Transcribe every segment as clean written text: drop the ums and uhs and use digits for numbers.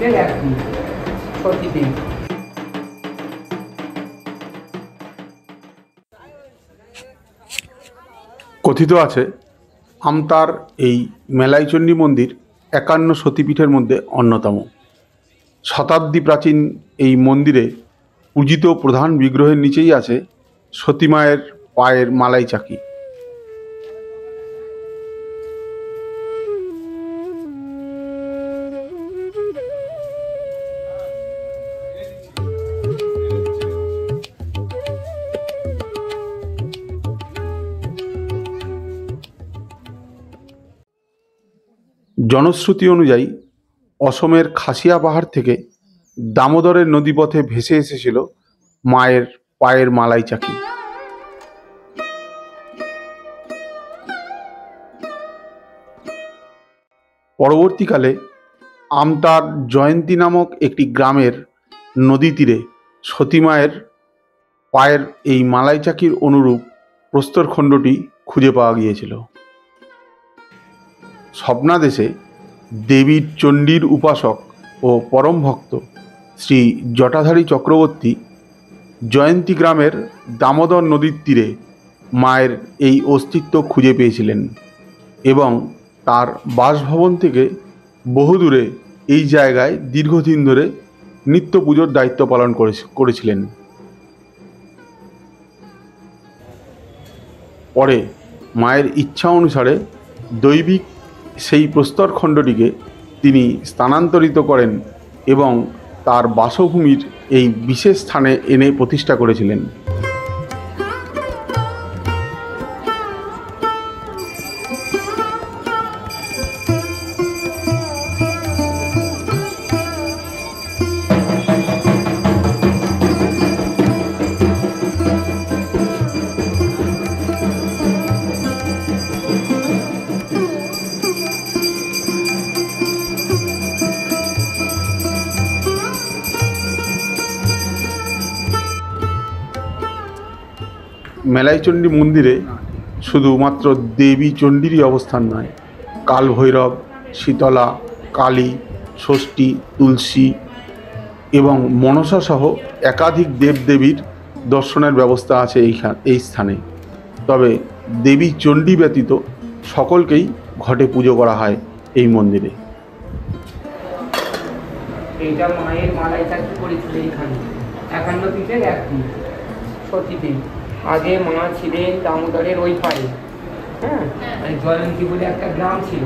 পিঠের এক পিঠ সতীপীঠ। কথিত আছে আমতার এই মেলাইচণ্ডী মন্দির ৫১ সতীপীঠের মধ্যে অন্যতম। শতাব্দী প্রাচীন এই মন্দিরে পূজিত প্রধান বিগ্রহের নিচেই আছে সতীমায়ের পায়ের মালাই চাকি। জনশ্রুতি অনুযায়ী অসমের খাসিয়া পাহাড় থেকে দামোদরের নদীপথে ভেসে এসেছিল মায়ের পায়ের মালাই চাকি। পরবর্তীকালে আমতার জয়ন্তী নামক একটি গ্রামের নদী তীরে সতীমায়ের পায়ের এই মালাই চাকির অনুরূপ প্রস্তরখণ্ডটি খুঁজে পাওয়া গিয়েছিল। স্বপ্নাদেশে দেবীর চণ্ডীর উপাসক ও পরম ভক্ত শ্রী জটাধারী চক্রবর্তী জয়ন্তী গ্রামের দামোদর নদীর তীরে মায়ের এই অস্তিত্ব খুঁজে পেয়েছিলেন এবং তার বাসভবন থেকে বহুদূরে এই জায়গায় দীর্ঘদিন ধরে নিত্য পুজোর দায়িত্ব পালন করেছিলেন। পরে মায়ের ইচ্ছা অনুসারে দৈবিক সেই প্রস্তরখণ্ডটিকে তিনি স্থানান্তরিত করেন এবং তার বাসভূমির এই বিশেষ স্থানে এনে প্রতিষ্ঠা করেছিলেন। মেলাইচণ্ডী মন্দিরে শুধুমাত্র দেবী চণ্ডীরই অবস্থান নয়, কাল ভৈরব, শীতলা, কালী, ষষ্ঠী, তুলসী এবং মনসা সহ একাধিক দেবদেবীর দর্শনের ব্যবস্থা আছে এই স্থানে। তবে দেবী চণ্ডী ব্যতীত সকলকেই ঘটে পুজো করা হয় এই মন্দিরে। এইটা মায়ের মালাই চাকি করেছিল এইখানে, ৫১ পিঠের এক পিঠ সতীপীঠ। আগে মা ছিলেন দামোদরের ওই পাড়ে, হ্যাঁ, জয়ন্তী বলে একটা গ্রাম ছিল,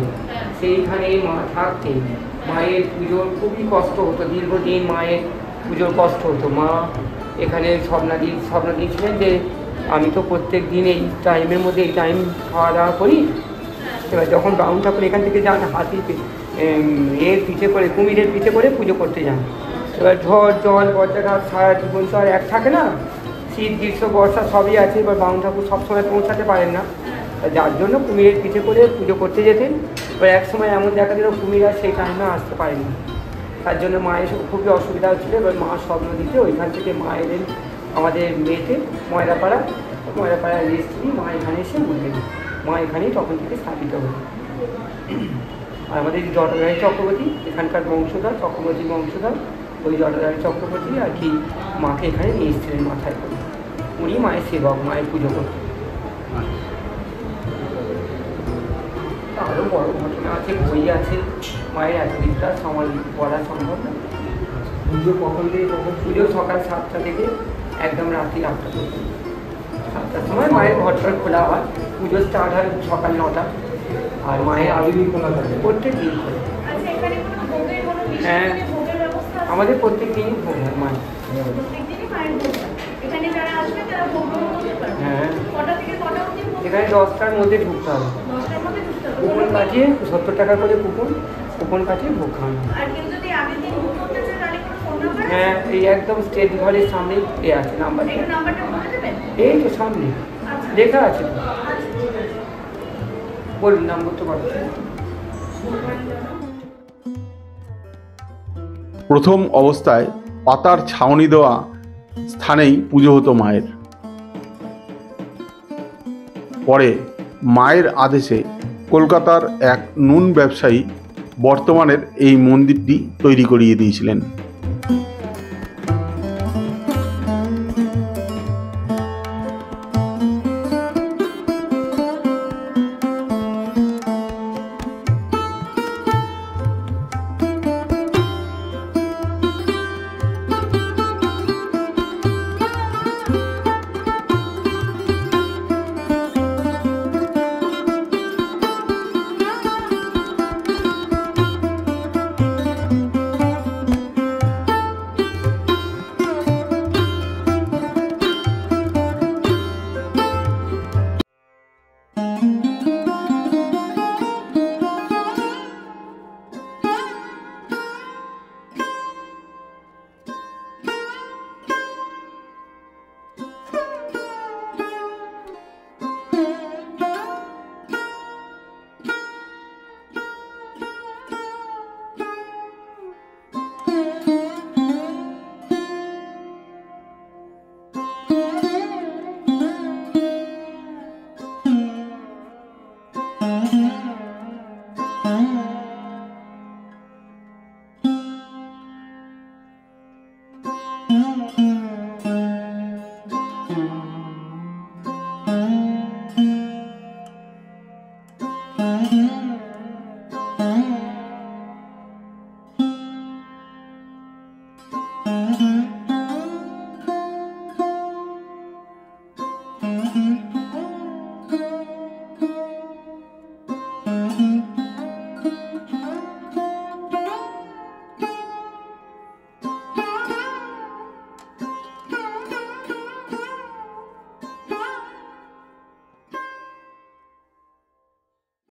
সেইখানে মা থাকতেন। মায়ের পুজোর খুবই কষ্ট হতো, দীর্ঘদিন মায়ের পুজোর কষ্ট হতো। মা এখানে স্বপ্নাদি ছিলেন যে আমি তো প্রত্যেক দিন এই টাইমের মধ্যে এই টাইম খাওয়া দাওয়া করি, এবার যখন বাউন ঠাকুর এখান থেকে যান হাতির এর পিঠে করে, কুমিরের পিঠে করে পুজো করতে যান, এবার ঝড় জল বজ্রাঘাত সারা জীবন তো আর এক থাকে না, শীত গ্রীষ্ম বর্ষা সবই আছে, এবার বাউন ঠাকুর সবসময় পৌঁছাতে পারেন না, যার জন্য কুমিরের পিঠে করে পুজো করতে যেতেন। এবার এক সময় এমন দেখা দিল কুমির আর সেই টাইমে আসতে পারেনি, তার জন্য মায়ের খুবই অসুবিধা হচ্ছিলো। এবার মা স্বপ্ন দিতে ওইখান থেকে মা এলেন আমাদের মেয়েতে ময়রাপাড়ায় রেস্ট্রি, মা এখানে এসে বললেন, মা এখানেই তখন থেকে স্থাপিত হল। আর আমাদের জটাধারী চক্রবর্তী এখানকার বংশধর, চক্রবর্তী বংশধর, ওই জটাধারী চক্রবর্তী আর কি মাকে এখানে নিয়ে এসেছিলেন মাথায় করে, উনি মায়ের সেবক, মায়ের পুজো করতেন। আরও বড় ঘটনা আছে, বই আছে, মায়ের এত বিদ্যাস আমার বলা সম্ভব না। পুজো কখন থেকে কখন? পুজো সকাল 7টা থেকে একদম রাত্রি 8টা পর্যন্ত। 7টার সময় মায়ের ঘরটা খোলা হয়, পুজো স্টার্ট হয় সকাল 9টা, আর মায়ের আবির্ভাব খোলা থাকে প্রত্যেক দিন করে। হ্যাঁ, আমাদের প্রত্যেক দিনই ভোগ হয় মায়ের। হ্যাঁ, এখানে 10টার মধ্যে ঢুকতে হবে, কুপন কাটিয়ে 70 টাকা করে কুপন কাটিয়ে ভোগ খাওয়ানো। হ্যাঁ, এই একদম স্টেট ঘরের সামনেই এ আছে নাম্বার, এই তো সামনে লেখা আছে, বলুন নাম্বার তো পাবো। প্রথম অবস্থায় পাতার ছাউনি দেওয়া স্থানেই পুজো হতো মায়ের। পরে মায়ের আদেশে কলকাতার এক নুন ব্যবসায়ী বর্তমানের এই মন্দিরটি তৈরি করিয়ে দিয়েছিলেন।